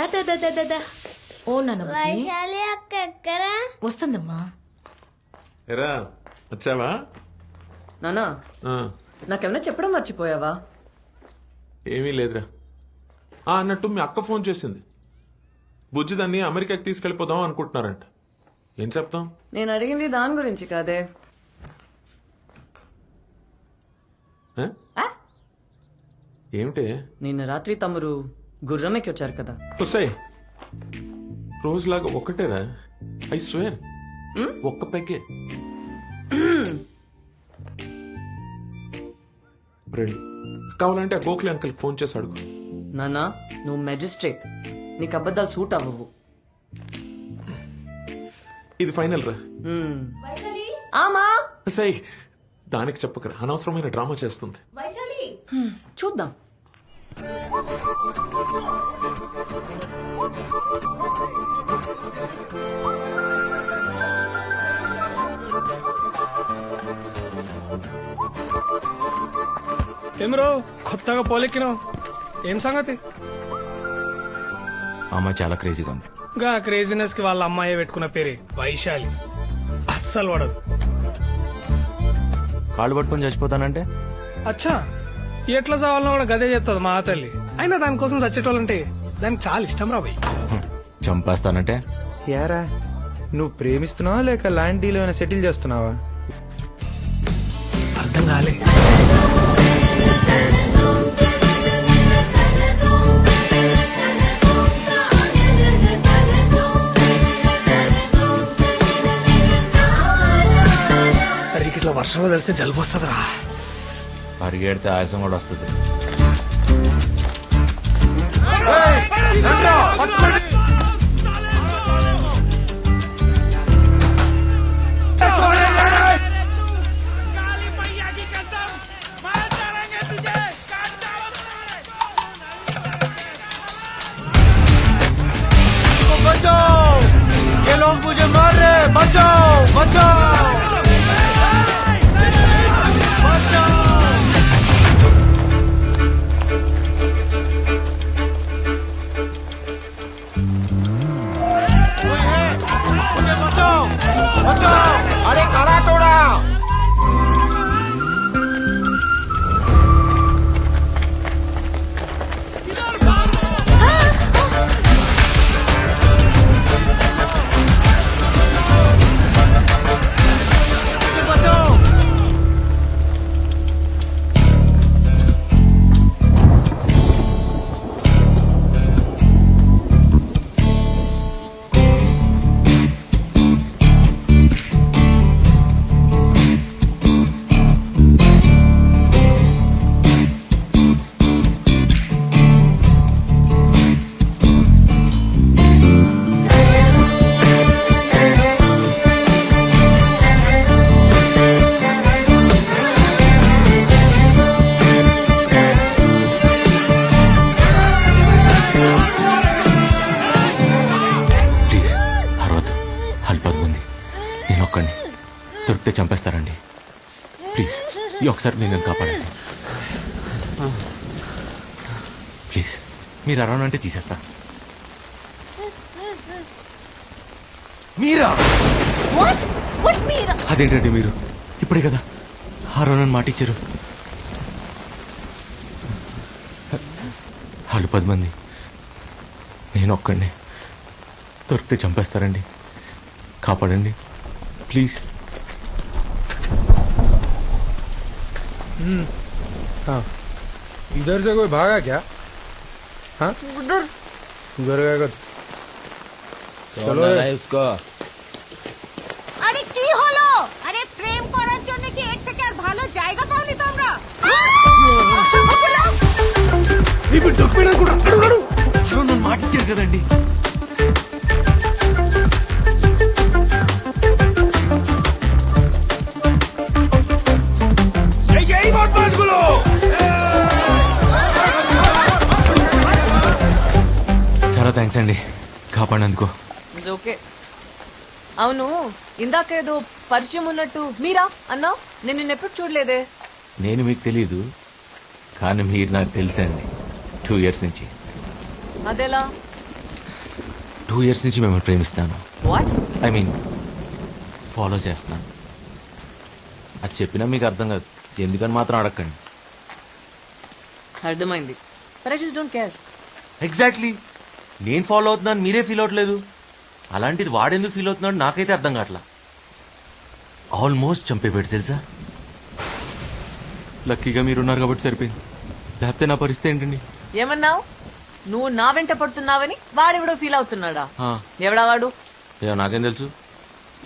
దా దా దా దా దా దా. ఓ నాన్న బుజ్జి. వైశాలి అక్క ఎక్కరా? వస్తుందమ్మా. ఎరా వచ్చావా? నానా ఆ, నాకేమన్నా చెప్పడం మర్చిపోయావా? ఏమీ లేదురా. అన్నట్టు మీ అక్క ఫోన్ చేసింది. బుజ్జి దాన్ని అమెరికాకి తీసుకెళ్ళిపోదాం అనుకుంటున్నారంట. ఏం చెప్తాం? నేను అడిగింది దాని గురించి కాదే. ఆ? ఆ? ఏమిటి నిన్న రాత్రి తమరు గుర్రం ఎక్కి వచ్చారు కదా. వస్తాయి రోజులాగా ఒక్కటేరా. ఐ స్వేర్ ఒక్క పెగ్గే. రండి, కావాలంటే ఆ గోఖలే అంకల్కి ఫోన్ చేసి అడుగు. నానా నువ్వు మెజిస్ట్రేట్, నీకు అబద్ధాలు సూట్ అవ్వవు. ఇది ఫైనల్ రా. ఆమా సై దానికి చెప్పకరా, అనవసరమైన డ్రామా చేస్తుంది. చూద్దాం. ఏమరో కొత్తగా పోలెక్కినావు, ఏం సంగతి? అమ్మాయి చాలా క్రేజీగా ఉంది. గా క్రేజీనెస్ కి వాళ్ళ అమ్మాయి పెట్టుకున్న పేరే వైశాలి. అస్సలు పడదు. కాళ్ళు పట్టుకొని చచ్చిపోతానంటే అచ్చా, ఎట్లా చావాలన్నా కూడా గదే చెప్తుంది మా తల్లి. అయినా దానికోసం చచ్చేటోళ్ళంటే దానికి చాలా ఇష్టం రా భయ్. చంపేస్తానంటే యారా, నువ్వు ప్రేమిస్తున్నావా లేక ల్యాండ్ డీల్ ఏమైనా సెటిల్ చేస్తున్నావా? అర్థం కాలే. అరే ఇట్లా వర్షంలో తెలిస్తే జలుబు వస్తుందిరా. పరిగెడితే ఆయాసం కూడా వస్తుంది. ये लोग मुझे मार रहे हैं, बचाओ बचाओ बचाओ। कोई है? मुझे बचाओ बचाओ। अरे खड़ा तोड़ा। దొరికితే చంపేస్తారండి. ప్లీజ్ ఈ ఒకసారి నేను కాపాడండి ప్లీజ్. మీరు అరవన్ అంటే తీసేస్తా. మీరా? అదేంటండి మీరు ఇప్పుడే కదా అరవన్ మాట ఇచ్చారు. వాళ్ళు 10 మంది, నేను ఒక్కడిని. దొరికితే చంపేస్తారండి, కాపాడండి ప్లీజ్. हाँ, इधर से कोई भागा क्या? हाँ उधर गया। चलो इसको। আরে কি হলো? আরে প্রেম করার জন্য কি এর থেকে আর ভালো জায়গা পাওনি তোমরা? ఇప్పుడు దొరికిపోయినా కూడా నన్ను మాట ఇచ్చారు కదండి. చాలా థ్యాంక్స్ అండి కాపాడినందుకు. ఓకే. అవును, ఇందాకేదో పరిచయం ఉన్నట్టు మీరా అన్నావు. నేను నిన్నెప్పుడు చూడలేదే. నేను మీకు తెలీదు, కానీ మీరు నాకు తెలుసండి 2 years నుంచి. అదెలా? 2 years నుంచి మిమ్మల్ని ప్రేమిస్తాను. వాట్? ఐ మీన్ ఫాలో చేస్తాను. అది చెప్పినా మీకు అర్థం కాదు, ఎందుకని మాత్రం అడగండి. అర్థమైంది. But I just don't care. Exactly, నేను ఫాలో అవుతున్నాను మీరే ఫీల్ అవ్వట్లేదు. అలాంటిది వాడెందుకు ఫీల్ అవుతున్నాడు నాకైతే అర్థం కావట్లా. ఆల్మోస్ట్ చంపేపెట్టి తెలుసా. లక్కీగా మీరున్నారు కాబట్టి సరిపోయింది, లేకపోతే నా పరిస్థితి ఏంటండి. ఏమన్నావు? నువ్వు నా వెంట పడుతున్నావని వాడెవడో ఫీల్ అవుతున్నాడా? ఆ, ఎవడా వాడు? ఏమో నాకేం తెలుసు.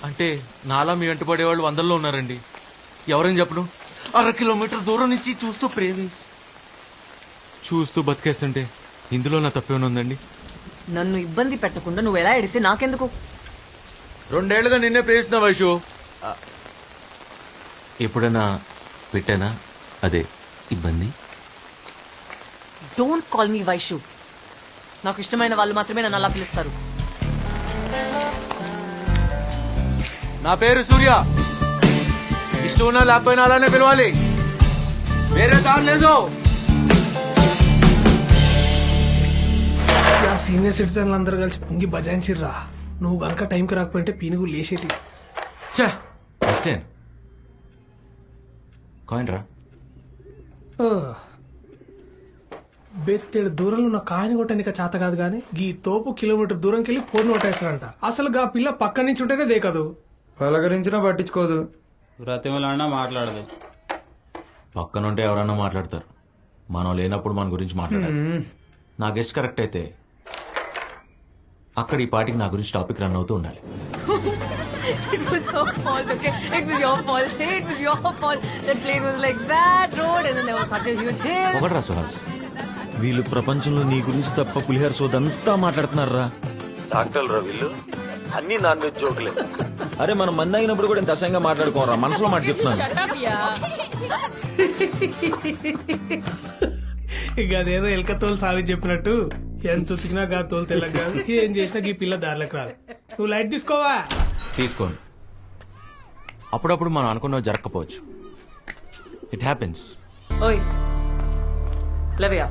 అంటే నాలా మీ వెంట పడేవాళ్ళు 100లో ఉన్నారండి. ఎవరని చెప్పను, 1/2 కిలోమీటర్ దూరం నుంచి చూస్తూ బతికేస్తుంటే ఇందులో నా తప్పేమైనా ఉందండి. నన్ను ఇబ్బంది పెట్టకుండా నువ్వు ఎలా ఎడితే నాకెందుకు? 2 ఏళ్లుగా నిన్నే ప్రేమిస్తున్నా వైషు. ఎప్పుడైనా పెట్టానా అదే ఇబ్బంది? Don't call me Vaishu. నాకు ఇష్టమైన వాళ్ళు మాత్రమే నన్ను అలా పిలుస్తారు. నా పేరు సూర్య. ఇష్టం ఉన్నా లేకపోయినా అలానే పిలవాలి, వేరే దారి లేదు. సీనియర్ సిటిజన్లు అందరూ కలిసి పొంగి బజాయించిర్రా. నువ్వు గనక టైంకి రాకపోయింటే పీనుగు లేచేటి. కాయిన్ రా. బెత్తేడు దూరంలో ఉన్న కాయని కొట్టేందుకు చేత కాదు గానీ గీ తోపు కిలోమీటర్ దూరంకి వెళ్ళి ఫోన్ కొట్టేస్తాడంట. అసలు గా పిల్ల పక్క నుంచి ఉంటేనే దేకదు. పలకరించినా పట్టించుకోదు. బ్రతిమలాడినా మాట్లాడదు. పక్కనుంటే ఎవరన్నా మాట్లాడతారు, మనం లేనప్పుడు మన గురించి మాట్లాడాలి. నా గెస్ట్ కరెక్ట్ అయితే అక్కడ ఈ పాటికి నా గురించి టాపిక్ రన్ అవుతూ ఉండాలి. It was your fault, okay? It was your fault. Hey, it was your fault. That plane was like that road and then there was such a huge hill. ఒకటి రా సుహాస్, వీళ్ళు ప్రపంచంలో నీ గురించి తప్ప పులిహార సోదంతా మాట్లాడుతున్నారా. డాక్టర్లు రా వీళ్ళు, అన్ని నాన్ వెజ్ జోకులే. అరే మనం మంది అయినప్పుడు కూడా ఇంత అసహ్యంగా మాట్లాడుకోరా, మనసులో మాట చెప్తున్నాను. ఇక అదేదో ఎలక తోలు సావి చెప్పినట్టు ఎంత ఉతికినా గా తోలు తెల్లగా కాదు, ఏం చేసినా ఈ పిల్ల దారిలోకి రాదు. నువ్వు లైట్ తీసుకోవా? తీసుకోండి. అప్పుడప్పుడు మనం అనుకున్నవి జరగకపోవచ్చు. It happens. ఓయ్ లేవయ్యా,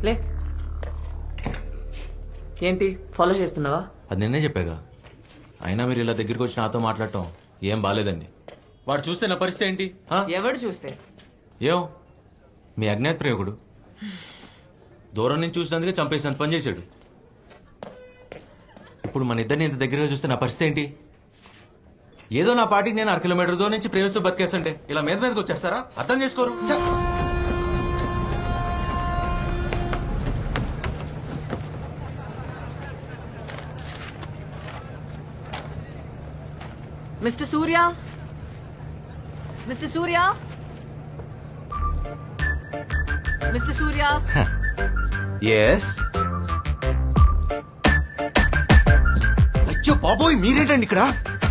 లే. ఏంటి ఫాలో చేస్తున్నావా? అది నిన్నే చెప్పాగా. అయినా మీరు ఇలా దగ్గరికి వచ్చి నాతో మాట్లాడటం ఏం బాలేదండి. వాడు చూస్తే నా పరిస్థితి ఏంటి? ఆ? ఎవడు చూస్తే? ఏం మీ అజ్ఞాత ప్రేమికుడు దూరం నుంచి చూసినందుకే చంపేసినంత పని చేశాడు. ఇప్పుడు మన ఇద్దరిని ఇంత దగ్గరగా చూస్తే నా పరిస్థితి ఏంటి? ఏదో నా పాటికి నేను 1/2 కిలోమీటర్ దూరం నుంచి ప్రేమిస్తూ బతికేస్తుంటే ఇలా మీదకి వచ్చేస్తారా? అర్థం చేసుకోరు. మిస్టర్ సూర్య, మిస్టర్ సూర్య, మిస్టర్ సూర్య. ఎస్. అచ్చో బాబోయ్, మీరేంటండి ఇక్కడ?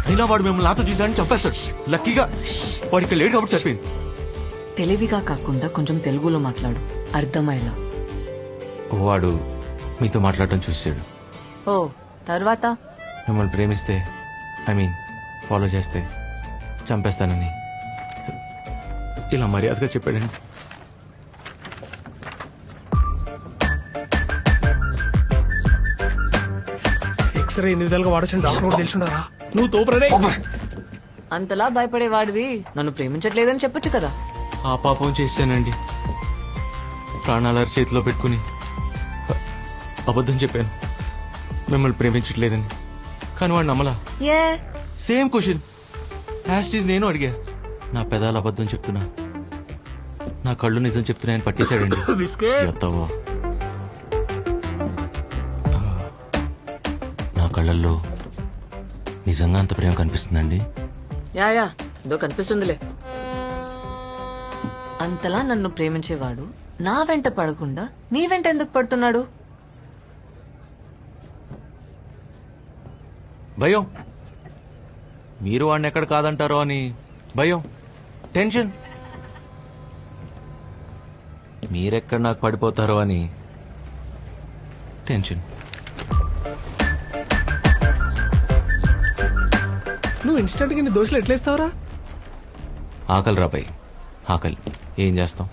అయినా వాడు మిమ్మల్ని నాతో చూసాడని చంపేస్తాడు. లక్కీగా వాడు ఇక్కడ లేడు కాబట్టి చెప్పింది. తెలివిగా కాకుండా కొంచెం తెలుగులో మాట్లాడు, అర్థమయ్యేలా. వాడు మీతో మాట్లాడటం చూసాడు. ఓ తర్వాత? మిమ్మల్ని ప్రేమిస్తే ఐ మీన్ ఫాలో చేస్తే చంపేస్తానని ఇలా మర్యాదగా చెప్పాడండి. ఎక్స్రే ఎన్ని విధాలుగా వాడొచ్చిన డాక్టర్ కూడా తెలిసిండారా? నువ్వు తోపరే. అంతలా భయపడేవాడివి నన్ను ప్రేమించట్లేదని చెప్పొచ్చు కదా. ఆ పాపం చేశానండి. ప్రాణాల చేతిలో పెట్టుకుని అబద్ధం చెప్పాను మిమ్మల్ని ప్రేమించట్లేదని. కానీ వాడు నమ్మలా. ఏ సేమ్ క్వశ్చన్ హ్యాస్టీజ్ నేను అడిగా. నా పెదాలు అబద్ధం చెప్తున్నా, నా కళ్ళు నిజం చెప్తున్నాయని పట్టేశాడండి. చెప్తావా? నా కళ్ళల్లో నిజంగా అంత ప్రేమ కనిపిస్తుందండి. యా యా ఏదో కనిపిస్తుందిలే. అంతలా నన్ను ప్రేమించేవాడు నా వెంట పడకుండా నీ వెంట ఎందుకు పడుతున్నాడు? భయం. మీరు వాడిని ఎక్కడ కాదంటారో అని భయం, టెన్షన్. మీరెక్కడ నాకు పడిపోతారో అని టెన్షన్. నువ్వు ఇన్స్టెంట్ గా నీ దోశలు ఎట్లేస్తావురా? ఆకలి రాబాయి, ఆకలి. ఏం చేస్తాం?